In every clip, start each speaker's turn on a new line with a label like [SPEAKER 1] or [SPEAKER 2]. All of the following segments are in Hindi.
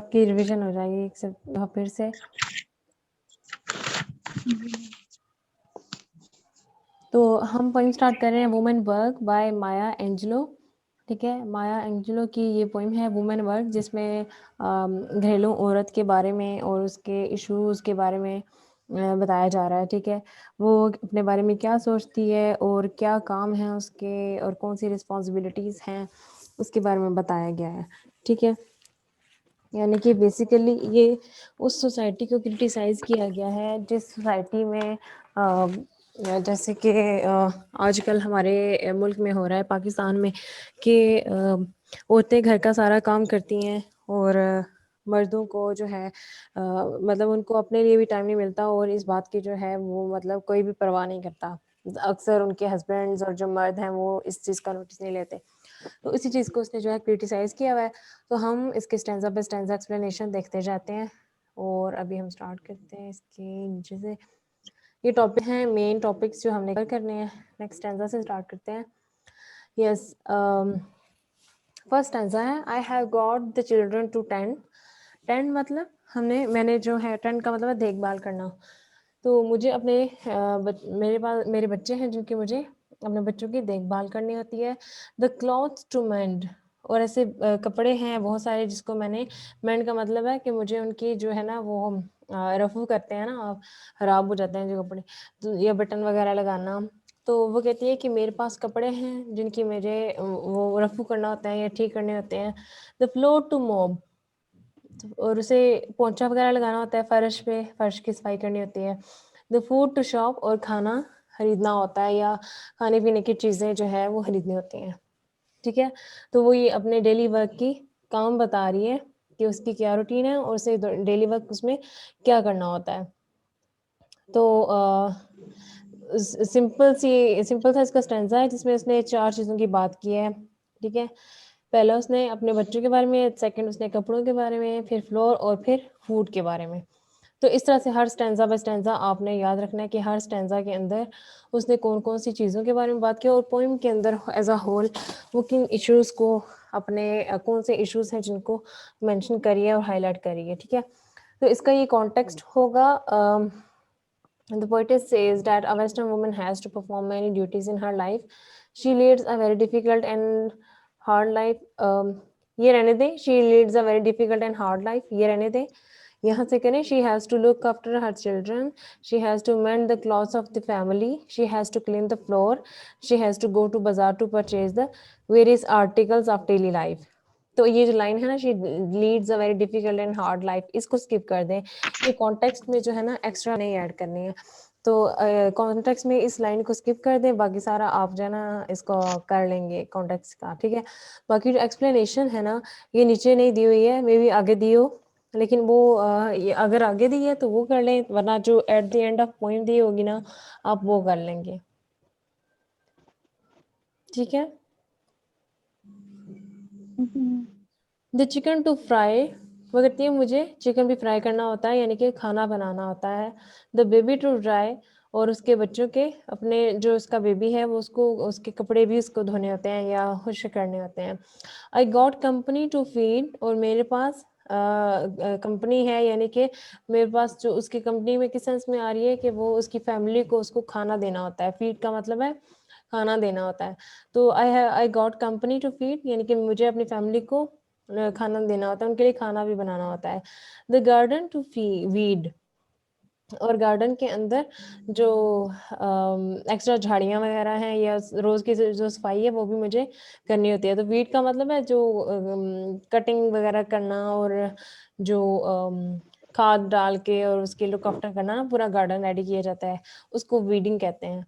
[SPEAKER 1] आपकी रिवीजन हो जाएगी एक से फिर से। तो हम पोइम स्टार्ट कर रहे हैं women work by Maya Angelo. ठीक है, माया एंजेलो की ये पोइम है वुमेन वर्क, जिसमें घरेलू औरत के बारे में और उसके इश्यूज़ के बारे में बताया जा रहा है। ठीक है, वो अपने बारे में क्या सोचती है और क्या काम है उसके और कौन सी रिस्पॉन्सिबिलिटीज़ हैं उसके बारे में बताया गया है। ठीक है, यानी कि बेसिकली ये उस सोसाइटी को क्रिटिसाइज़ किया गया है जिस सोसाइटी में जैसे कि आजकल हमारे मुल्क में हो रहा है, पाकिस्तान में, कि औरतें घर का सारा काम करती हैं और मर्दों को जो है मतलब उनको अपने लिए भी टाइम नहीं मिलता और इस बात की जो है वो मतलब कोई भी परवाह नहीं करता। अक्सर उनके हस्बैंड्स और जो मर्द हैं वो इस चीज़ का नोटिस नहीं लेते। तो इसी चीज़ को उसने जो है क्रिटिसाइज़ किया हुआ है। तो हम इसके स्टैंज़ा बाय स्टैंज़ा एक्सप्लेनेशन देखते जाते हैं और अभी हम स्टार्ट करते हैं इसके नीचे से। ये टॉपिक हैं मेन टॉपिक्स जो हमने कवर करने हैं। नेक्स्ट स्टैंज़ा से स्टार्ट करते हैं। यस, फर्स्ट स्टैंज़ा है, I have got the children to tend. Tend मतलब मैंने जो है, टेंड का मतलब है देखभाल करना। तो मुझे अपने मेरे बच्चे हैं जिनकी मुझे अपने बच्चों की देखभाल करनी होती है। द क्लॉथ्स टू मेंड, और ऐसे कपड़े हैं बहुत सारे जिसको मैंने, मेंड का मतलब है कि मुझे उनकी जो है ना वो रफ़ू करते हैं ना, ख़राब हो जाते हैं जो कपड़े, तो या बटन वगैरह लगाना। तो वो कहती है कि मेरे पास कपड़े हैं जिनकी मुझे वो रफ़ू करना होता है या ठीक करने होते हैं। द फ्लोर टू मॉप, और उसे पोंछा वगैरह लगाना होता है फ़र्श पे, फ़र्श की सफाई करनी होती है। द फूड टू शॉप, और खाना खरीदना होता है या खाने-पीने की चीज़ें जो है वो खरीदनी होती हैं। ठीक है? तो वो ये अपने डेली वर्क की काम बता रही है कि उसकी क्या रूटीन है और उसे डेली वर्क उसमें क्या करना होता है। तो सिंपल सा इसका स्टैंज़ा है जिसमें उसने 4 चीज़ों की बात की है। ठीक है? पहला उसने अपने बच्चों के बारे में, सेकंड उसने कपड़ों के बारे में, फिर फ्लोर और फिर फूड के बारे में। तो इस तरह से हर स्टैंज़ा बाय स्टैंज़ा आपने याद रखना है कि हर स्टैंज़ा के अंदर उसने कौन-कौन सी चीज़ों के बारे में बात की और पोएम के अंदर एज़ अ होल वो किन इश्यूज़ को अपने कौन से इश्यूज़ हैं जिनको मेंशन करी है और हाइलाइट करी है। ठीक है? तो इसका ये कॉन्टेक्स्ट होगा, the poetess says that a Western woman has to perform many duties in her life. She leads a very difficult and hard life. ये रहने दें, she leads a very difficult and hard life. ये रहने दें, यहाँ से करें, she has to look after her children, she has to mend the clothes of the family, she has to clean the floor, she has to go to bazaar to purchase the various articles of daily life. तो ये जो लाइन है ना, she leads a very difficult and hard life, इसको स्किप कर दें। ये कॉन्टेक्स्ट में जो है ना एक्स्ट्रा नहीं ऐड करनी है। तो कॉन्टेक्स्ट में इस लाइन को स्किप कर दें, बाकी सारा आप जो है ना इसको कर लेंगे कॉन्टेक्स्ट का। ठीक है, बाकी जो एक्सप्लेनेशन है ना ये नीचे नहीं दी हुई है, मे बी आगे दी हो, लेकिन वो ये अगर आगे दी है तो वो कर लें, वरना जो at the end of poem दी होगी ना आप वो कर लेंगे। ठीक है, द चिकन टू फ्राई, वो कहती है मुझे चिकन भी फ्राई करना होता है, यानी कि खाना बनाना होता है। द बेबी टू ड्राई, और उसके बच्चों के अपने जो उसका बेबी है वो उसको उसके कपड़े भी उसको धोने होते हैं या खुश करने होते हैं। I got company to feed, और मेरे पास कंपनी है, यानी कि मेरे पास जो उसकी कंपनी में किस सेंस में आ रही है कि वो उसकी फैमिली को उसको खाना देना होता है। फीड का मतलब है खाना देना होता है। तो I got company to feed, यानी कि मुझे अपनी फैमिली को खाना देना होता है, उनके लिए खाना भी बनाना होता है। द गार्डन टू फी वीड, और गार्डन के अंदर जो एक्स्ट्रा झाड़ियाँ वगैरह हैं या रोज़ की जो सफाई है वो भी मुझे करनी होती है। तो वीड का मतलब है जो कटिंग वगैरह करना और जो खाद डाल के और उसकी लुक आफ्टर करना ना, पूरा गार्डन रेडी किया जाता है, उसको वीडिंग कहते हैं।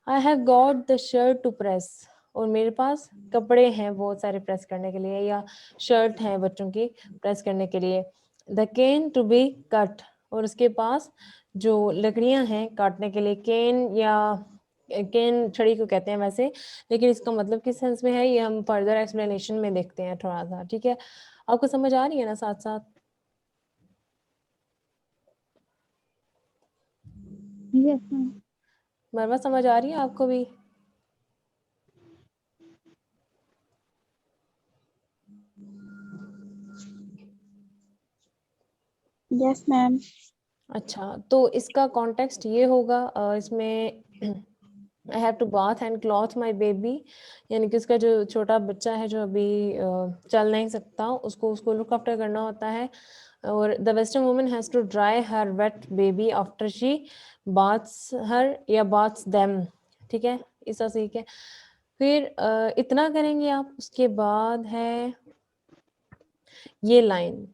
[SPEAKER 1] I have got the shirt to press, और मेरे पास कपड़े हैं बहुत सारे प्रेस करने के लिए, या शर्ट हैं बच्चों की प्रेस करने के लिए। The cane to be cut, और उसके पास जो लकड़ियां हैं काटने के लिए, केन या केन छड़ी को कहते हैं वैसे, लेकिन इसका मतलब किस सेंस में है ये हम फर्दर एक्सप्लेनेशन में देखते हैं थोड़ा सा। ठीक है, आपको समझ आ रही है ना साथ साथ?
[SPEAKER 2] Yes ma'am.
[SPEAKER 1] मरवा समझ आ रही है आपको भी?
[SPEAKER 2] Yes, ma'am.
[SPEAKER 1] अच्छा, तो इसका कॉन्टेक्स्ट ये होगा इसमें I have to bath and cloth my baby, यानी कि उसका जो छोटा बच्चा है जो अभी चल नहीं सकता, उसको लुक आफ्टर करना होता है। और the western woman has to dry her wet baby after she baths her या बाथ्स देम, ठीक है, ऐसा सीख है। फिर इतना करेंगे आप, उसके बाद है ये लाइन,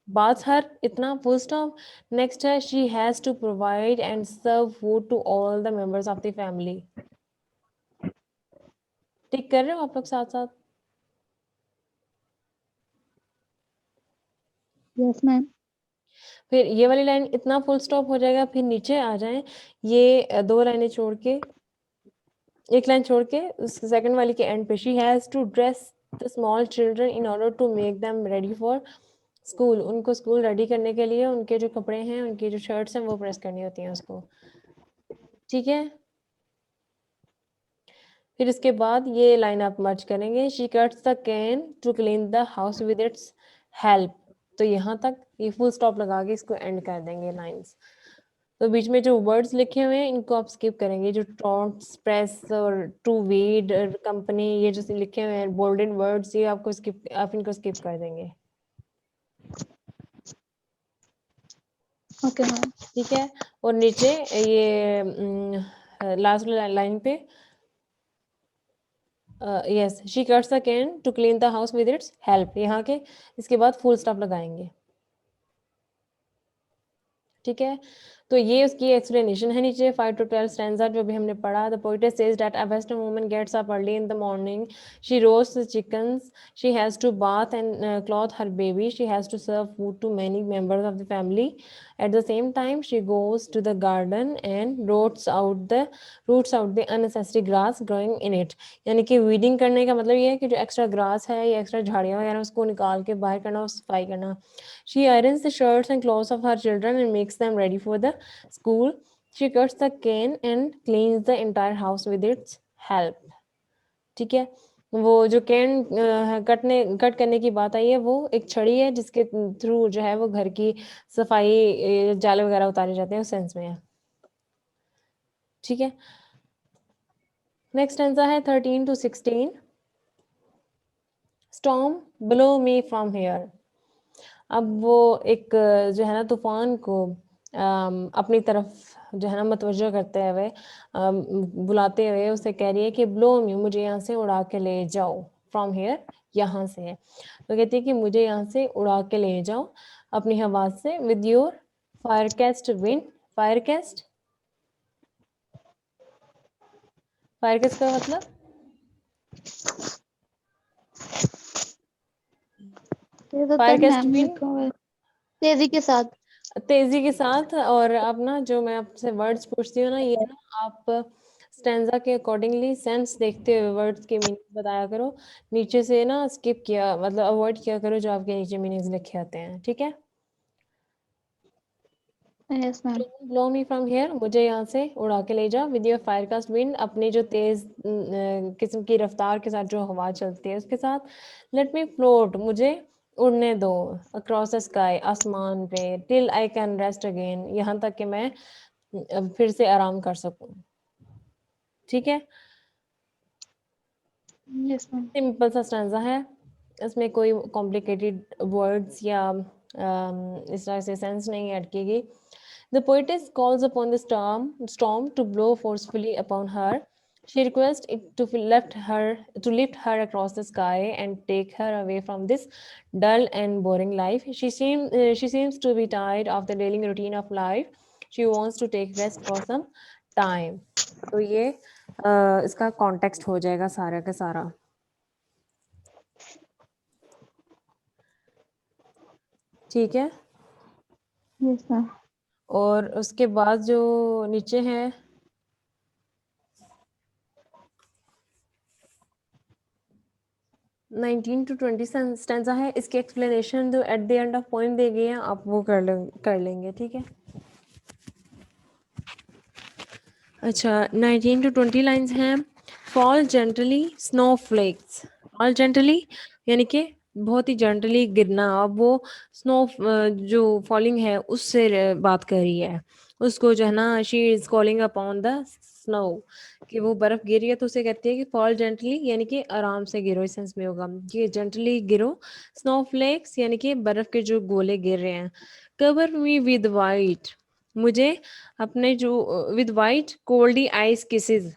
[SPEAKER 1] बाथ हर, इतना फुल स्टॉप। नेक्स्ट है she has to provide and serve food to all the members of the family. Tick कर रहे हो आप लोग साथ साथ?
[SPEAKER 2] Yes, ma'am.
[SPEAKER 1] फिर ये वाली लाइन इतना फुल स्टॉप हो जाएगा, फिर नीचे आ जाएं, ये दो लाइनें छोड़ के, एक लाइन छोड़ के उस सेकंड वाली के एंड पे, she has to dress the small children in order to make them ready for school. उनको स्कूल रेडी करने के लिए उनके जो कपड़े हैं, उनकी जो शर्ट्स हैं, वो प्रेस करनी होती हैं उसको, ठीक है। फिर इसके बाद ये लाइन आप मर्ज करेंगे, she cuts the can to clean the house with its help. तो यहाँ तक ये फुल स्टॉप लगा के इसको एंड कर देंगे लाइंस। तो बीच में जो वर्ड्स लिखे हुए हैं इनको आप स्किप करेंगे, जो टॉन्ट्स, प्रेस और टू वीड कंपनी, ये जो लिखे हुए हैं बोल्डन वर्ड्स, ये आपको स्किप, आप इनको स्किप कर देंगे,
[SPEAKER 2] Okay, ma'am.
[SPEAKER 1] ठीक है। और नीचे ये लास्ट लाइन पे yes, she cuts the can to clean the house with its help, यहाँ के इसके बाद फुल स्टॉप लगाएंगे, ठीक है। तो ये उसकी एक्सप्लेनेशन है नीचे 5 to 12 स्टैंजा जो भी हमने पढ़ा। The poetess says that a western woman gets up early in the morning, she roast the chickens, she has to bath and cloth her baby, she has to serve food to many members of the family, at the same time she goes to the garden and roots out the unnecessary grass growing in it. यानी कि वीडिंग करने का मतलब ये है कि जो एक्स्ट्रा ग्रास है या एक्स्ट्रा झाड़ियाँ वगैरह उसको निकाल के बाहर करना और सफाई करना। She irons the shirts and clothes of her children and makes them ready for the school. She cuts the cane and cleans the entire house with its help. ठीक है। वो जो कैन कट करने की बात आई है, वो एक छड़ी है जिसके थ्रू जो है वो घर की सफाई जाले वगैरह उतारे जाते हैं, उस सेंस में है, ठीक है। नेक्स्ट आंसर है 13 to 16। Storm blow me from here. अब वो एक जो है ना तूफान को अपनी तरफ जो है ना मतवज्जो करते हुए बुलाते हुए उसे कह रही है कि ब्लो मी, मुझे यहाँ से उड़ा के ले जाओ, फ्रॉम हेयर यहाँ से है, तो कहती है कि मुझे यहाँ से उड़ा के ले जाओ अपनी हवा से, विद योर फायरकास्ट विंड। फायरकास्ट, फायरकास्ट का मतलब
[SPEAKER 2] ये तो तब
[SPEAKER 1] फायरकास्ट
[SPEAKER 2] मैम
[SPEAKER 1] विंड,
[SPEAKER 2] लिखा हुआ है तेजी के साथ।
[SPEAKER 1] तेजी के साथ। और अब ना जो मैं आपसे वर्ड्स पूछती हूँ ना, ये ना आप स्टैंजा के अकॉर्डिंगली सेंस देखते हुए वर्ड्स के मीनिंग बताया करो, नीचे से ना स्किप किया मतलब अवॉइड किया करो जो आपके नीचे मीनिंग्स लिखे आते हैं, ठीक है।
[SPEAKER 2] Yes ma'am.
[SPEAKER 1] Blow me from here, मुझे यहाँ से उड़ा के ले जा, विद योर फायरकास्ट विंड, अपनी जो तेज किस्म की रफ्तार के साथ जो हवा चलती है उसके साथ। लेट मी फ्लोट, मुझे उड़ने दो, अक्रॉस द स्काई, आसमान पे, till I can rest again, यहाँ तक कि मैं फिर से आराम कर सकूं, ठीक है।
[SPEAKER 2] Yes ma'am.
[SPEAKER 1] सिंपल सा स्टैंजा है, इसमें कोई कॉम्प्लिकेटेड वर्ड्स या इस तरह से सेंस नहीं ऐड की गई। The poetess calls upon the storm to blow forcefully upon her. She requests it to lift her across the sky and take her away from this dull and boring life. She seems to be tired of the daily routine of life. She wants to take rest for some time. तो ये इसका कॉन्टेक्स्ट हो जाएगा सारा का सारा, ठीक है।
[SPEAKER 2] Yes ma'am.
[SPEAKER 1] और उसके बाद जो नीचे है 19 to 20 स्टैंजा है, इसकी एक्सप्लेनेशन जो at the end of point दी गई है आप वो कर लेंगे, ठीक है। अच्छा, 19 to 20 लाइंस हैं। Fall gently snowflakes, fall gently यानी कि बहुत ही जेंटली गिरना। अब वो स्नो जो फॉलिंग है उससे बात कर रही है। उसको जो है ना, she is calling upon the snow, कि वो बर्फ गिर रही है तो उसे कहती है कि फॉल जेंटली, यानी कि आराम से गिरो, इस सेंस में होगा कि जेंटली गिरो। स्नो फ्लेक्स यानी कि बर्फ के जो गोले गिर रहे हैं। कवर मी विद वाइट, मुझे अपने जो with white Koldi ice kisses,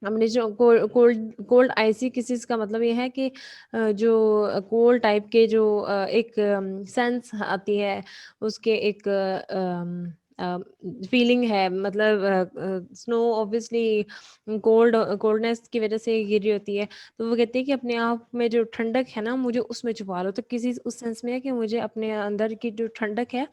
[SPEAKER 1] हमने जो कोल्ड कोल्ड आइसी किसीज का मतलब ये है कि जो कोल्ड टाइप के जो एक सेंस आती है, उसके एक फीलिंग है, मतलब स्नो ऑब्वियसली कोल्ड कोल्डनेस की वजह से गिर रही होती है। तो वो कहती है कि अपने आप में जो ठंडक है ना, मुझे उसमें छुपा लो। तो किसी उस सेंस में है कि मुझे अपने अंदर की जो ठंडक है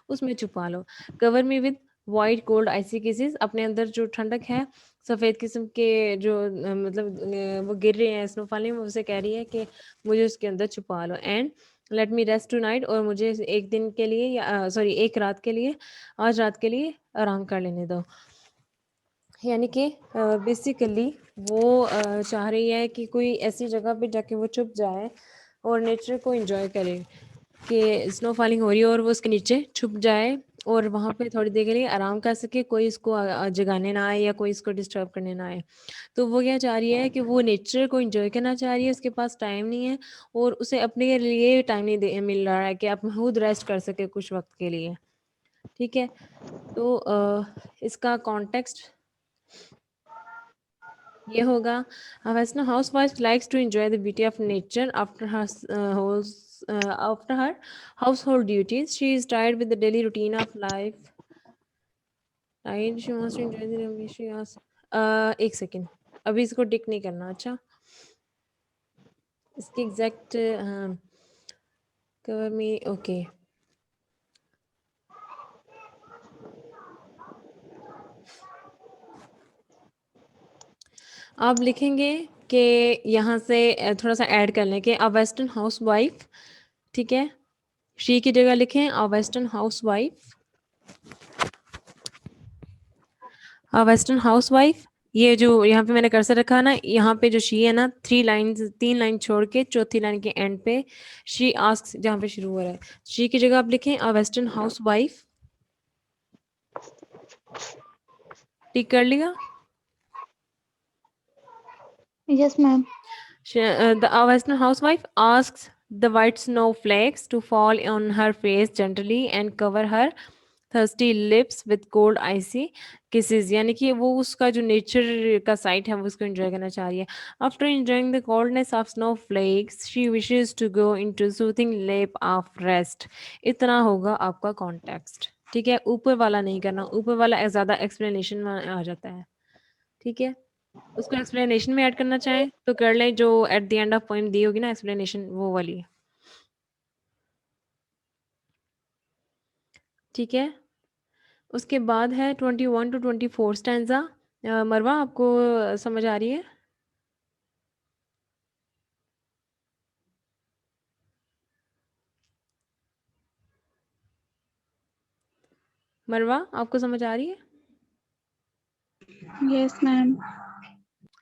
[SPEAKER 1] उसमें छुपा लो। Cover me with white cold icy kisses, अपने अंदर जो ठंडक है, सफ़ेद किस्म के जो मतलब वो गिर रहे हैं स्नो फालिंग, वो उसे कह रही है कि मुझे उसके अंदर छुपा लो। And let me rest tonight, और मुझे एक दिन के लिए या सॉरी एक रात के लिए, आज रात के लिए आराम कर लेने दो। यानी कि बेसिकली वो चाह रही है कि कोई ऐसी जगह पे जाके वो छुप जाए और नेचर को एंजॉय करे, कि स्नो फॉलिंग हो रही है और वो उसके नीचे छुप जाए और वहाँ पे थोड़ी देर के लिए आराम कर सके, कोई इसको जगाने ना आए या कोई इसको डिस्टर्ब करने ना आए। तो वो क्या चाह रही है कि वो नेचर को एंजॉय करना चाह रही है, उसके पास टाइम नहीं है और उसे अपने लिए टाइम नहीं मिल रहा है कि आप खुद रेस्ट कर सके कुछ वक्त के लिए। ठीक है, तो इसका कॉन्टेक्स्ट ये होगा। A Western housewife likes to enjoy the beauty of nature after her after her household duties. She is tired with the daily routine of life. Right? She wants to enjoy the beauty. She asks, एक सेकेंड, अभी इसको टिक नहीं करना। अच्छा, इसकी एग्जैक्ट कवर मी ओके। आप लिखेंगे कि यहाँ से थोड़ा सा ऐड कर लें कि अ वेस्टर्न हाउस वाइफ। ठीक है, शी की जगह लिखें a western house wife. A western house wife, ये जो यहाँ पे मैंने कर्सर रखा है ना, यहाँ पे जो शी है ना, 3 लाइन छोड़ के चौथी लाइन के एंड पे शी आस्क्स जहाँ पे शुरू हो रहा है, शी की जगह आप लिखें अ वेस्टर्न हाउस वाइफ। टिक कर लिया?
[SPEAKER 2] Yes, ma'am.
[SPEAKER 1] The Western housewife asks the white snowflakes to fall on her face gently and cover her thirsty lips with cold icy kisses। यानी कि वो उसका जो नेचर का साइट है वो उसको एंजॉय करना चाह रही है। After enjoying the coldness of snowflakes she wishes to go into soothing lap of rest। इतना होगा आपका कॉन्टेक्स्ट। ठीक है, ऊपर वाला नहीं करना, ऊपर वाला ज़्यादा एक्सप्लेनेशन में आ जाता है। ठीक है, उसको एक्सप्लेनेशन में ऐड करना चाहें तो कर लें, जो at the end of poem दी होगी ना एक्सप्लेनेशन, वो वाली। ठीक है, उसके बाद है 21 to 24 स्टैंजा। मरवा आपको समझ आ रही है? मरवा आपको समझ आ रही है?
[SPEAKER 2] Yes, ma'am.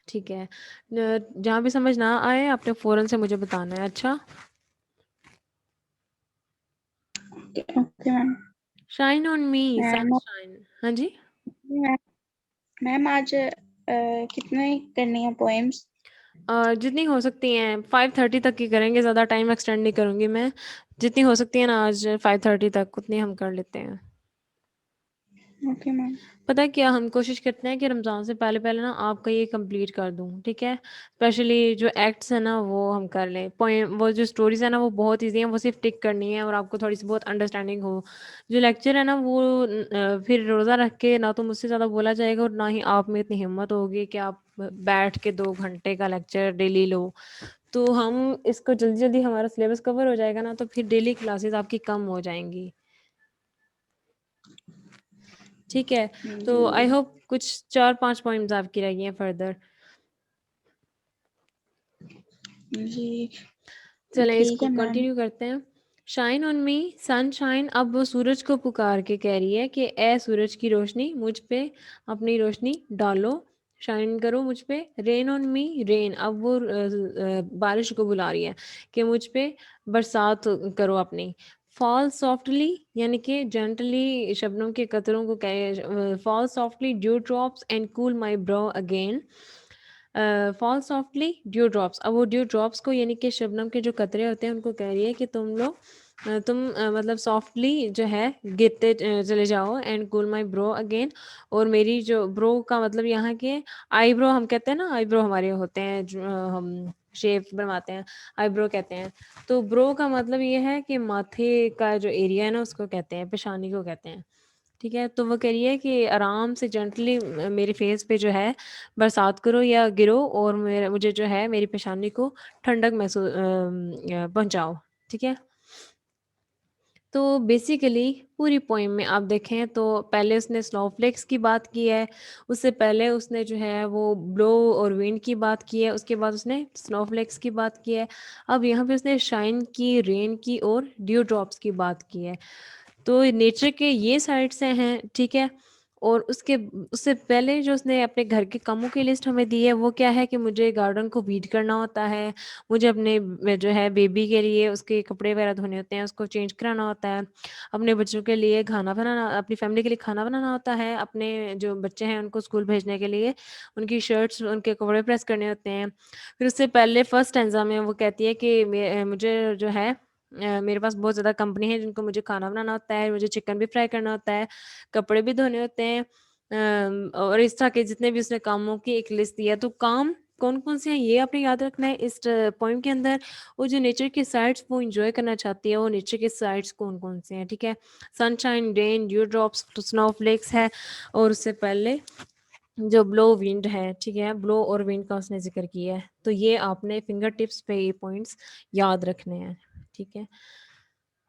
[SPEAKER 1] ठीक है, जहाँ भी समझ ना आए आपने फ़ौरन से मुझे बताना है। अच्छा,
[SPEAKER 2] Okay, ma'am.
[SPEAKER 1] Shine on me
[SPEAKER 2] ma'am
[SPEAKER 1] sunshine. हाँ जी,
[SPEAKER 2] मैम आज कितने करनी है पोएम्स?
[SPEAKER 1] जितनी हो सकती हैं 5:30 तक की करेंगे, ज़्यादा टाइम एक्सटेंड नहीं करूँगी मैं। जितनी हो सकती है ना आज 5:30 तक उतनी हम कर लेते हैं।
[SPEAKER 2] Okay ma'am.
[SPEAKER 1] पता है क्या, हम कोशिश करते हैं कि रमज़ान से पहले-पहले ना आपका ये कंप्लीट कर दूँ, ठीक है? स्पेशली जो एक्ट्स हैं ना वो हम कर लें। पोएम वो जो स्टोरीज़ है ना वो बहुत ईज़ी हैं, वो सिर्फ़ टिक करनी है और आपको थोड़ी-सी बहुत अंडरस्टैंडिंग हो। जो लेक्चर है ना वो फिर रोज़ा रख के ना तो मुझसे ज़्यादा बोला जाएगा और ना ही आप में इतनी हिम्मत होगी कि आप बैठ के 2 घंटे का लेक्चर डेली लो। तो हम इसको जल्दी-जल्दी हमारा सिलेबस कवर हो जाएगा ना, तो फिर डेली क्लासेस आपकी कम हो जाएँगी। ठीक है, तो आई
[SPEAKER 2] जी।
[SPEAKER 1] होप कुछ 4-5 पॉइंट्स आपकी रह गई हैं फर्दर।
[SPEAKER 2] जी
[SPEAKER 1] चलें
[SPEAKER 2] ठीक
[SPEAKER 1] इसको
[SPEAKER 2] है मैम।
[SPEAKER 1] कंटिन्यू करते हैं। शाइन ऑन मी सनशाइन, अब वो सूरज को पुकार के कह रही है कि ए सूरज की रोशनी, मुझ पे अपनी रोशनी डालो। शाइन करो मुझ पे, रेन ऑन मी, रेन, अब वो बारिश को बुला रही है कि मुझ पे बरसात करो अपनी। फॉल सॉफ्टली यानी कि जेंटली शबनम के कतरों को कहे, fall softly due drops and cool my bro again. Fall softly due drops, अब वो ड्यू ड्रॉप्स को यानी कि शबनम के जो कतरे होते हैं उनको कह रही है कि तुम लोग मतलब सॉफ्टली जो है गिरते चले जाओ, and cool my bro again. और मेरी जो ब्रो का मतलब यहाँ के आईब्रो, हम कहते हैं ना आईब्रो हमारे होते हैं जो हम शेप बनवाते हैं, आईब्रो कहते हैं। तो ब्रो का मतलब ये है कि माथे का जो एरिया है ना उसको कहते हैं, पेशानी को कहते हैं। ठीक है, तो वो कह रही है कि आराम से जेंटली मेरे फेस पे जो है बरसात करो या गिरो, और मेरे मुझे जो है मेरी पेशानी को ठंडक महसूस पहुंचाओ। ठीक है, तो बेसिकली पूरी पोइम में आप देखें तो पहले उसने स्नोफ्लेक्स की बात की है, उससे पहले उसने जो है वो ब्लो और विंड की बात की है, उसके बाद उसने स्नोफ्लेक्स की बात की है, अब यहाँ पे उसने शाइन की, रेन की और ड्यू ड्रॉप्स की बात की है। तो नेचर के ये साइड से हैं, ठीक है। और उससे पहले जो उसने अपने घर के कामों की लिस्ट हमें दी है वो क्या है कि मुझे गार्डन को वीड करना होता है, मुझे अपने जो है बेबी के लिए उसके कपड़े वगैरह धोने होते हैं, उसको चेंज कराना होता है, अपने बच्चों के लिए खाना बनाना, अपनी फैमिली के लिए खाना बनाना होता है, अपने जो बच्चे हैं उनको स्कूल भेजने के लिए उनकी शर्ट्स उनके कपड़े प्रेस करने होते हैं। फिर उससे पहले फर्स्ट स्टैंजा में वो कहती है कि मुझे जो है मेरे पास बहुत ज़्यादा कंपनी है जिनको मुझे खाना बनाना होता है, मुझे चिकन भी फ्राई करना होता है, कपड़े भी धोने होते हैं, और इस तरह के जितने भी उसने कामों की एक लिस्ट दी है। तो काम कौन-कौन से हैं ये आपने याद रखना है इस पोएम के अंदर। और जो नेचर के साइट्स वो एन्जॉय करना चाहती है, वो नेचर के साइट्स कौन-कौन से हैं, ठीक है? Sunshine, rain, due drops, snowflakes है, और उससे पहले जो ब्लो विंड है, ठीक है? ब्लो और विंड का उसने ज़िक्र किया है। तो ये आपने फिंगर टिप्स पे ये पॉइंट्स याद रखने हैं, ठीक है?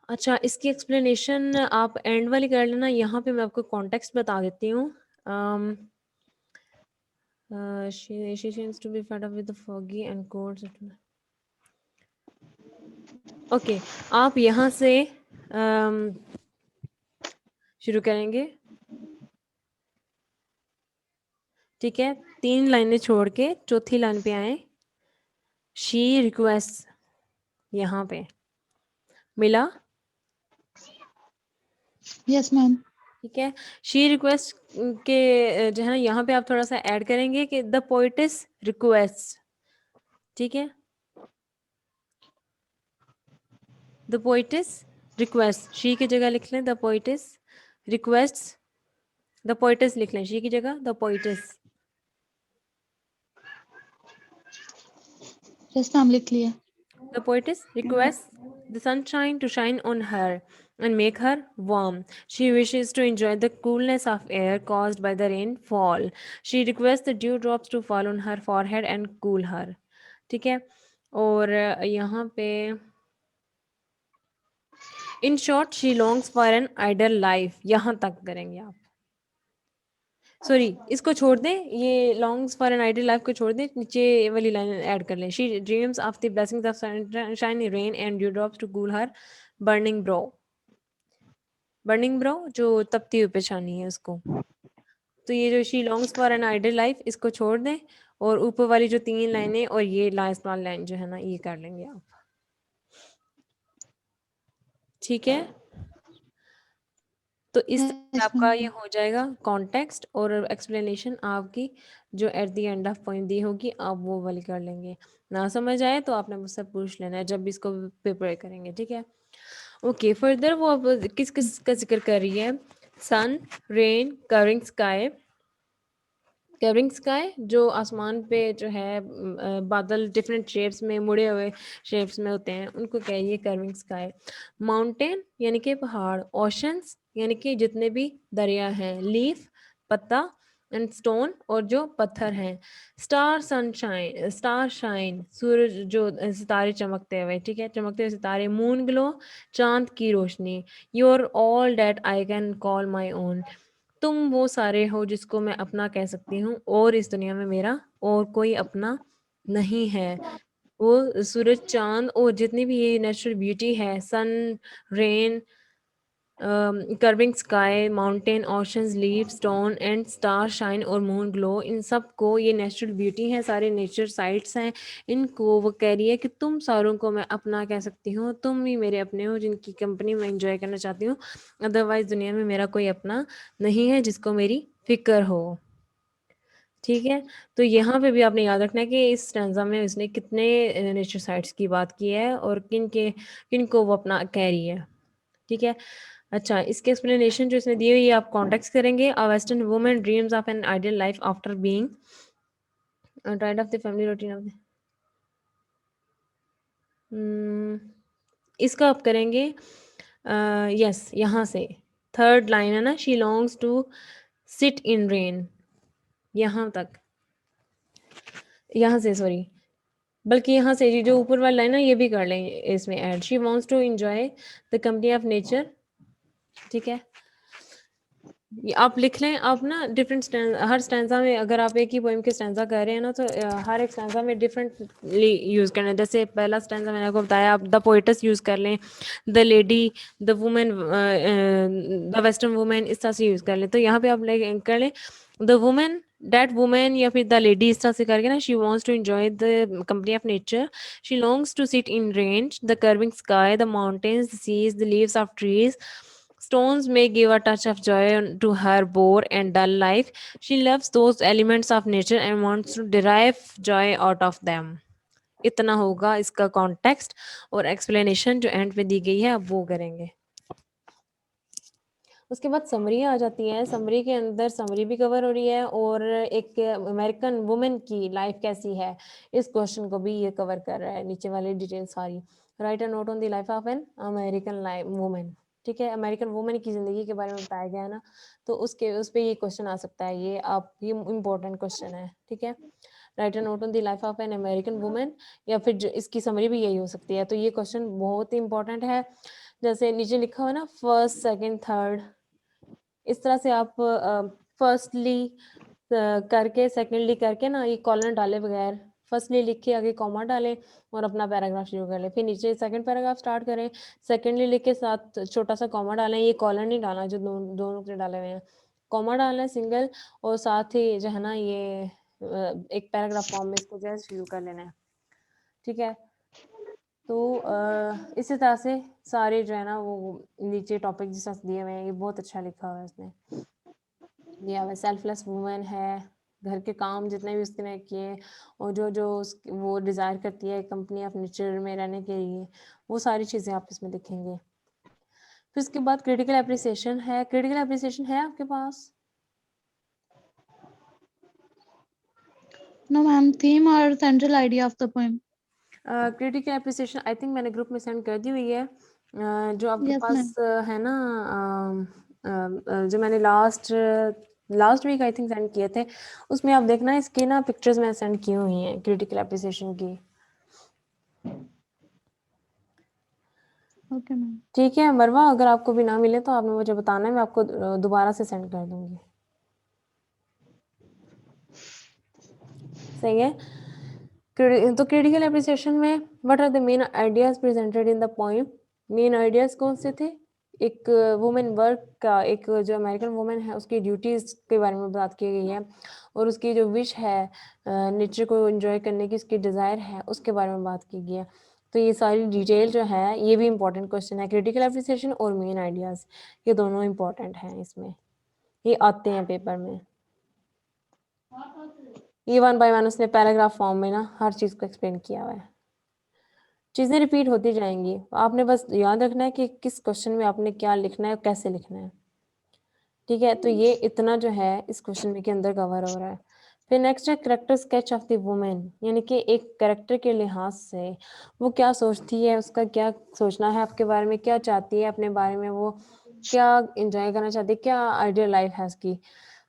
[SPEAKER 1] अच्छा, इसकी एक्सप्लेनेशन आप एंड वाली कर लेना, यहाँ पे मैं आपको कॉन्टेक्स्ट बता देती हूँ। अम, she seems to be fed up with the foggy and cold okay, आप यहाँ से शुरू करेंगे, ठीक है? 3 लाइनें छोड़ के चौथी लाइन पे आएँ। शी रिक्वेस्ट यहाँ पे मिला,
[SPEAKER 2] यस मैम।
[SPEAKER 1] ठीक है? शी रिक्वेस्ट के जो है ना यहाँ पे आप थोड़ा-सा ऐड करेंगे कि द पोएटेस रिक्वेस्ट, ठीक है? द पोएटेस रिक्वेस्ट, शी की जगह लिख लें the poetess requests, the poetess लिख लें शी की जगह द पोएटेस।
[SPEAKER 2] यस मैम, लिख लिया।
[SPEAKER 1] The poetess requests the sunshine to shine on her and make her warm. She wishes to enjoy the coolness of air caused by the rainfall. She requests the dewdrops to fall on her forehead and cool her. ठीक है, और यहाँ पे in short she longs for an idle life, यहाँ तक करेंगे आप। सॉरी, इसको छोड़ दें, ये longs for an idle life को छोड़ दें, नीचे वाली लाइन ऐड कर लें। She dreams of the blessings of sunshine, rain and dew drops to cool her burning brow. Burning brow जो तपती हुई पेशानी है उसको। तो ये जो she longs for an idle life इसको छोड़ दें, और ऊपर वाली जो 3 लाइनें और ये लास्ट वाली लाइन जो है ना ये कर लेंगे आप, ठीक है? तो इस तरह से
[SPEAKER 2] यस
[SPEAKER 1] आपका ये
[SPEAKER 2] मैम।
[SPEAKER 1] हो जाएगा कॉन्टेक्स्ट और एक्सप्लेनेशन आपकी जो at the end of point दी होगी आप वो वाली कर लेंगे। ना समझ आए तो आपने मुझसे पूछ लेना है जब भी इसको प्रिपेयर करेंगे, ठीक है? ओके, फर्दर वो अब किस-किस का ज़िक्र कर रही है? Sun, rain, covering sky, covering sky जो आसमान पे जो है बादल डिफरेंट शेप्स में मुड़े हुए शेप्स में होते हैं उनको कहिए कर्विंग स्काई। माउंटेन यानी कि पहाड़, ओशंस यानी कि जितने भी दरिया हैं, लीफ पत्ता, एंड स्टोन और जो पत्थर हैं। स्टार सनशाइन, स्टार शाइन सूरज जो सितारे चमकते हुए, ठीक है? चमकते हुए सितारे, मून ग्लो चांद की रोशनी, you are all that I can call my own, तुम वो सारे हो जिसको मैं अपना कह सकती हूँ, और इस दुनिया में मेरा और कोई अपना नहीं है। वो सूरज, चाँद और जितनी भी ये नेचुरल ब्यूटी है, sun, rain curving sky, mountain, oceans, leaf, stone and star shine और मून ग्लो, इन सब को ये नेचुरल ब्यूटी है, सारे नेचर साइट्स हैं। इनको वो कह रही है कि तुम सारों को मैं अपना कह सकती हूँ, तुम ही मेरे अपने हो जिनकी कंपनी में एंजॉय करना चाहती हूँ, अदरवाइज दुनिया में मेरा कोई अपना नहीं है जिसको मेरी फिक्र हो। ठीक है, तो यहाँ पे भी आपने याद रखना है कि इस स्टैंजा में उसने कितने नेचर साइट्स की बात की है और किन को वो अपना कह रही है। ठीक है, अच्छा, इसके एक्सप्लेनेशन जो इसने दी हुई है आप कॉन्टेक्स्ट करेंगे। अ western woman dreams of an ideal life after being tired of the family routine of the इसका आप करेंगे यस, यहाँ से थर्ड लाइन है ना, she longs to sit in rain, यहाँ तक, यहाँ से सॉरी, बल्कि यहाँ से ये जो ऊपर वाला लाइन है ये भी कर लें इसमें add, she wants to enjoy the company of nature. ठीक है, ये आप लिख लें। आप ना डिफरेंट हर स्टैंजा में अगर आप एक ही पोएम के स्टैंजा कर रहे हैं ना, तो हर एक स्टैंजा में डिफरेंटली यूज़ करना है। जैसे पहला स्टैंजा मैंने आपको बताया, आप द पोएटस यूज़ कर लें, the lady, the women, the western women, इस तरह से यूज़ कर लें। तो यहाँ पे आप कर लें द वुमेन, दैट वुमेन, या फिर द लेडी, इस तरह से करके ना, she wants to enjoy the company of nature, she longs to sit in range, the curving sky, the mountains, the seas, the leaves of trees, stones may give a touch of joy to her bore and dull life. She loves those elements of nature and wants to derive joy out of them. इतना होगा इसका कॉन्टेक्स्ट, और एक्सप्लेनेशन जो एंड पे दी गई है अब वो करेंगे। उसके बाद समरी आ जाती है। समरी के अंदर समरी भी कवर हो रही है और एक अमेरिकन वुमेन की लाइफ कैसी है, इस क्वेश्चन को भी ये कवर कर रहा है, नीचे वाली डिटेल सारी। Right a note on the life of an American women. ठीक है, अमेरिकन वुमेन की ज़िंदगी के बारे में बताया गया है ना, तो उस पे ये क्वेश्चन आ सकता है, ये इम्पोर्टेंट क्वेश्चन है। ठीक है, right a note on the life of an American women, या फिर इसकी समरी भी यही हो सकती है। तो ये क्वेश्चन बहुत ही इंपॉर्टेंट है। जैसे नीचे लिखा हुआ है ना, फर्स्ट, सेकंड, थर्ड, इस तरह से आप फर्स्टली करके, सेकंडली करके ना, ये कॉलन डाले बगैर फर्स्टली लिख के आगे कॉमा डालें और अपना पैराग्राफ शुरू कर लें। फिर नीचे सेकंड पैराग्राफ स्टार्ट करें, सेकंडली लिख के साथ छोटा सा कॉमा डालें। ये कॉलन नहीं डालना जो दो नुक्ते डाले हुए हैं, कॉमा डालना है सिंगल, और साथ ही जो है ना ये एक पैराग्राफ फॉर्म में इसको जो है शुरू कर लेना है। ठीक है, तो इसी तरह से सारे जो है ना वो नीचे टॉपिक जिस तरह से दिए हुए हैं, ये बहुत अच्छा लिखा हुआ है इसने, दिया हुआ है। सेल्फलेस वुमेन है, घर के काम जितने भी उसने किए, और जो जो वो डिज़ायर करती है कंपनी ऑफ नेचर में रहने के लिए, वो सारी चीज़ें आप इसमें लिखेंगे। फिर उसके बाद क्रिटिकल एप्रिसिएशन है। क्रिटिकल एप्रिसिएशन है आपके पास?
[SPEAKER 2] No, ma'am. Theme or central idea of the poem.
[SPEAKER 1] Critical appreciation I think मैंने ग्रुप में सेंड कर दी हुई है। जो आपके
[SPEAKER 2] Yes,
[SPEAKER 1] पास
[SPEAKER 2] ma'am.
[SPEAKER 1] है ना, जो मैंने last week I think send किए थे, उसमें आप देखना इसकी ना पिक्चर्स मैंने सेंड की हुई हैं क्रिटिकल एप्रिसिएशन की।
[SPEAKER 2] Okay, ma'am.
[SPEAKER 1] ठीक है मरवा, अगर आपको भी ना मिले तो आपने मुझे बताना है, मैं आपको दोबारा से सेंड कर दूंगी। सही है। तो क्रिटिकल एप्रिसिएशन में what are the main ideas presented in the poem. Main ideas कौन से थे? एक वुमेन वर्क का, एक जो अमेरिकन वुमेन है उसकी ड्यूटीज के बारे में बात की गई है, और उसकी जो विश है नेचर को एंजॉय करने की, उसकी डिज़ायर है, उसके बारे में बात की गई है। तो ये सारी डिटेल जो है ये भी इंपॉर्टेंट क्वेश्चन है। क्रिटिकल एप्रिसिएशन और मेन आइडियाज, ये दोनों इंपॉर्टेंट हैं, इसमें ये आते हैं पेपर में। ये 1 बाय 1 उसने पैराग्राफ फॉर्म में ना हर चीज़ को एक्सप्लेन किया हुआ है। चीज़ें रिपीट होती जाएंगी, आपने बस याद रखना है कि किस क्वेश्चन में आपने क्या लिखना है और कैसे लिखना है। ठीक है, तो ये इतना जो है इस क्वेश्चन में के अंदर कवर हो रहा है। फिर नेक्स्ट है character sketch of the women, यानी कि एक कैरेक्टर के लिहाज से वो क्या सोचती है, उसका क्या सोचना है आपके बारे में, क्या चाहती है अपने बारे में, वो क्या एंजॉय करना चाहती है, क्या आइडियल लाइफ है उसकी।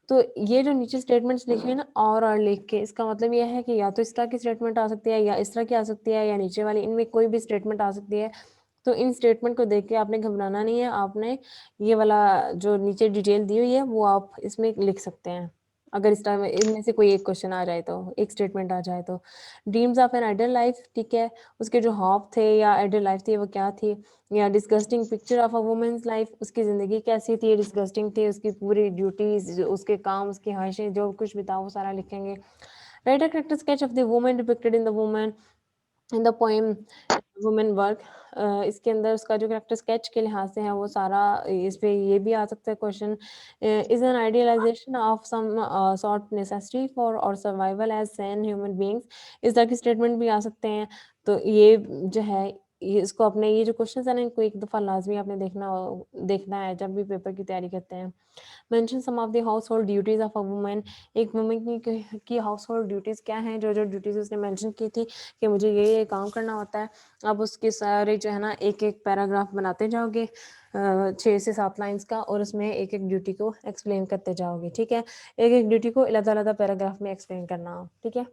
[SPEAKER 1] तो ये जो नीचे स्टेटमेंट्स लिखे हैं ना, और लिख के, इसका मतलब ये है कि या तो इस तरह की स्टेटमेंट आ सकती है, या इस तरह की आ सकती है, या नीचे वाली, इनमें कोई भी स्टेटमेंट आ सकती है। तो इन स्टेटमेंट को देख के आपने घबराना नहीं है, आपने ये वाला जो नीचे डिटेल दी हुई है वो आप इसमें लिख सकते हैं। अगर इस टाइम इनमें से कोई एक क्वेश्चन आ जाए तो, एक स्टेटमेंट आ जाए तो। Dreams of an ideal life, ठीक है, उसके जो हॉप थे या आइडियल लाइफ थी वो क्या थी, या disgusting picture of a woman's life, उसकी ज़िंदगी कैसी थी, डिस्गस्टिंग थी, उसकी पूरी ड्यूटीज़, उसके काम, उसकी ख्वाहिशें, जो कुछ भी था वो सारा लिखेंगे। Right a character sketch of the woman depicted in the woman in the poem women work. इसके अंदर उसका जो कैरेक्टर स्केच के लिहाज से है वो सारा, इस पे ये भी आ सकता है question, is an idealisation of some sort necessity for our survival as an human beings, इस तरह के स्टेटमेंट भी आ सकते हैं। तो ये जो है, ये इसको अपने ये जो क्वेश्चन है ना, इनको एक दफ़ा लाजमी आपने देखना है जब भी पेपर की तैयारी करते हैं। Mention some of the household duties of a woman, woman वुमन की हाउस होल्ड ड्यूटीज़ क्या हैं, जो ड्यूटीज़ उसने मेंशन की थी कि मुझे ये काम करना होता है। आप उसके सारे जो है ना एक-एक पैराग्राफ बनाते जाओगे 6 से 7 लाइन्स का, और उसमें एक-एक ड्यूटी को एक्सप्लेन करते जाओगे, ठीक है? एक-एक ड्यूटी को अलग-अलग पैराग्राफ में एक्सप्लेन करना हो, ठीक है?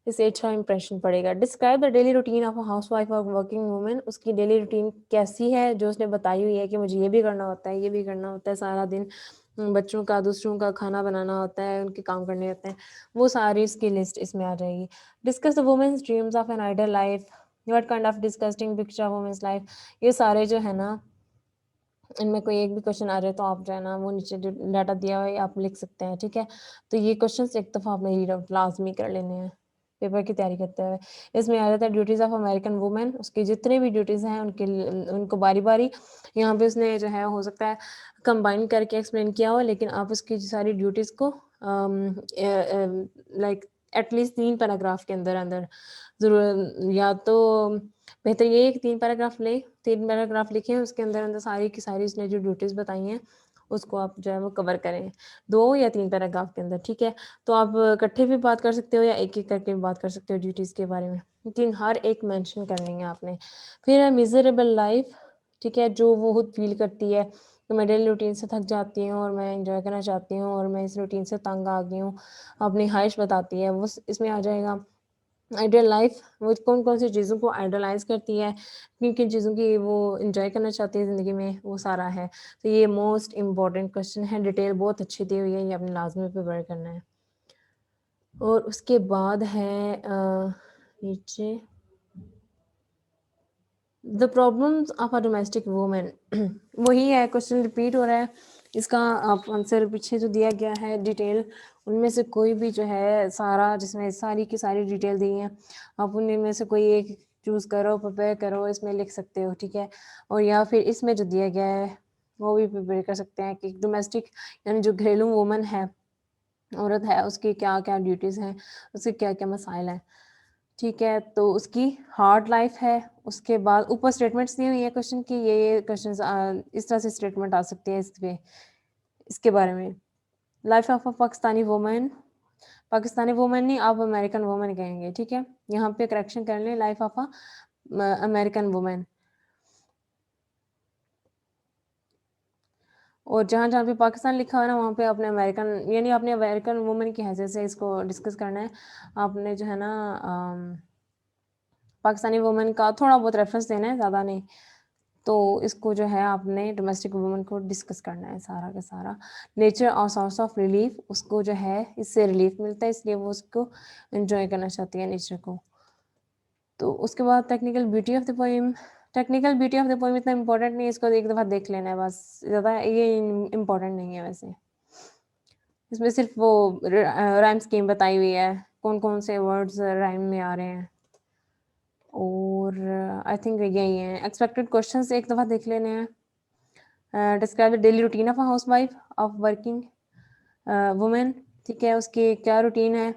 [SPEAKER 1] इससे अच्छा इंप्रेशन पड़ेगा। Describe the daily routine of a housewife और वर्किंग वूमन, उसकी डेली रूटीन कैसी है जो उसने बताई हुई है कि मुझे ये भी करना होता है, ये भी करना होता है सारा दिन, बच्चों का, दूसरों का खाना बनाना होता है, उनके काम करने होते हैं, वो सारी उसकी लिस्ट इसमें आ जाएगी। Discuss the woman's dreams of an ideal life, what kind of disgusting picture of woman's life, ये सारे जो है ना, इनमें कोई एक भी क्वेश्चन आ जाए तो आप जो है ना वो नीचे जो डाटा दिया हुआ है आप लिख सकते हैं, ठीक है? तो ये क्वेश्चंस एक दफ़ा आपने रीड आउट लाज़मी कर लेने हैं, पेपर की तैयारी करते हुए। इसमें आ जाता है ड्यूटीज़ ऑफ अमेरिकन वुमेन, उसकी जितनी भी ड्यूटीज़ हैं उनको बारी-बारी, यहाँ पे उसने जो है हो सकता है कंबाइन करके एक्सप्लेन किया हो, लेकिन आप उसकी सारी ड्यूटीज़ को लाइक एटलीस्ट 3 पैराग्राफ के अंदर-अंदर ज़रूर, या तो बेहतर ये है कि 3 पैराग्राफ लें, 3 पैराग्राफ लिखें, उसके अंदर-अंदर सारी की सारी उसने जो ड्यूटीज़ बताई हैं, उसको आप जो है वो कवर करें, 2 या 3 पैराग्राफ के अंदर, ठीक है? तो आप इकट्ठे भी बात कर सकते हो या एक-एक करके भी बात कर सकते हो ड्यूटीज़ के बारे में, लेकिन हर एक मेंशन करनी है आपने। फिर है मिज़रेबल लाइफ़, ठीक है? जो वो खुद फ़ील करती है कि मैं डेली रूटीन से थक जाती हूँ और मैं एन्जॉय करना चाहती हूँ और मैं इस रूटीन से तंग आ गई हूँ, अपनी ख़्वाहिश बताती है, वो इसमें आ जाएगा। आइडियल लाइफ, वो कौन-कौन सी चीज़ों को आइडलाइज़ करती है, किन-किन चीज़ों की वो एन्जॉय करना चाहती है ज़िंदगी में, वो सारा है। तो ये मोस्ट इम्पोर्टेंट क्वेश्चन है, डिटेल बहुत अच्छी दी हुई है, ये आपने लाज़मी प्रिपेयर करना है। और उसके बाद है नीचे the problems of a domestic women, वही है, क्वेश्चन रिपीट हो रहा है, इसका आप आंसर पीछे जो दिया गया है डिटेल, उनमें से कोई भी जो है सारा, जिसमें सारी की सारी डिटेल दी है, आप उनमें से कोई एक चूज़ करो, प्रिपेयर करो, इसमें लिख सकते हो, ठीक है? और या फिर इसमें जो दिया गया है, वो भी प्रिपेयर कर सकते हैं कि डोमेस्टिक यानी जो घरेलू वूमन है, औरत है, उसकी क्या-क्या ड्यूटीज़ हैं, उसके क्या-क्या मसाइल हैं। ठीक है, तो उसकी हार्ड लाइफ़ है, उसके बाद ऊपर स्टेटमेंट्स दी हुई है क्वेश्चन की, ये क्वेश्चंस इस तरह से स्टेटमेंट आ सकती है इस पे, इसके बारे में। Life of a Pakistani woman नहीं, आप अमेरिकन वुमन कहेंगे, ठीक है? यहाँ पे करेक्शन कर लें, life of a American woman. और जहाँ-जहाँ पे पाकिस्तान लिखा हुआ है ना, वहाँ पे आपने अमेरिकन, यानी आपने अमेरिकन वुमन की हैसियत से इसको डिस्कस करना है। आपने जो है ना पाकिस्तानी वुमन का थोड़ा बहुत रेफ़रेंस देना है, ज़्यादा नहीं। तो इसको जो है आपने डोमेस्टिक वुमन को डिस्कस करना है सारा का सारा। नेचर और सोर्स ऑफ रिलीफ, उसको जो है इससे रिलीफ मिलता है, इसलिए वो उसको एन्जॉय करना चाहती है नेचर को। तो उसके बाद technical beauty of the poem, technical beauty of the poem इतना इम्पोर्टेंट नहीं है, इसको एक दफ़ा देख लेना है बस, ज़्यादा ये इम्पोर्टेंट नहीं है वैसे। इसमें सिर्फ़ वो राइम स्कीम बताई हुई है, कौन-कौन से वर्ड्स राइम में आ रहे हैं। और आई थिंक यही है। एक्सपेक्टेड क्वेश्चंस एक दफ़ा देख लेने हैं। Describe the daily routine of a housewife of working woman, ठीक है, उसकी क्या रूटीन है,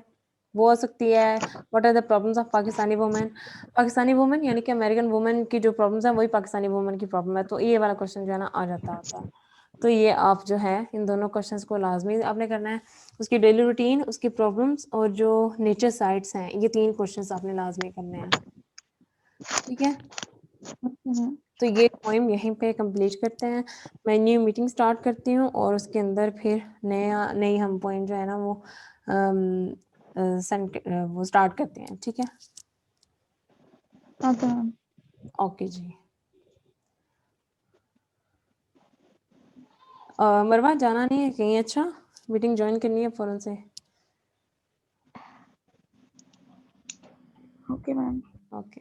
[SPEAKER 1] वो हो सकती है। What are the problems of Pakistani woman यानी कि अमेरिकन वुमन की जो प्रॉब्लम्स हैं वही पाकिस्तानी वुमन की प्रॉब्लम है, तो ये वाला क्वेश्चन जो है ना आ जाता होता है। तो ये आप जो है इन दोनों क्वेश्चंस को लाजमी आपने करना है, उसकी डेली रूटीन, उसकी प्रॉब्लम्स और जो नेचर साइट्स हैं, ये 3 क्वेश्चंस आपने लाजमी करने हैं, ठीक है?
[SPEAKER 2] हम्म।
[SPEAKER 1] तो ये पोएम यहीं पे कंप्लीट करते हैं। मैं न्यू मीटिंग स्टार्ट करती हूँ और उसके अंदर फिर नई हम पोएम जो है ना वो वो स्टार्ट करते हैं, ठीक है?
[SPEAKER 2] Okay ma'am.
[SPEAKER 1] ओके जी। मरवा जाना नहीं है कहीं? अच्छा, मीटिंग ज्वाइन करनी है फ़ौरन से।
[SPEAKER 2] Okay ma'am.
[SPEAKER 1] ओके।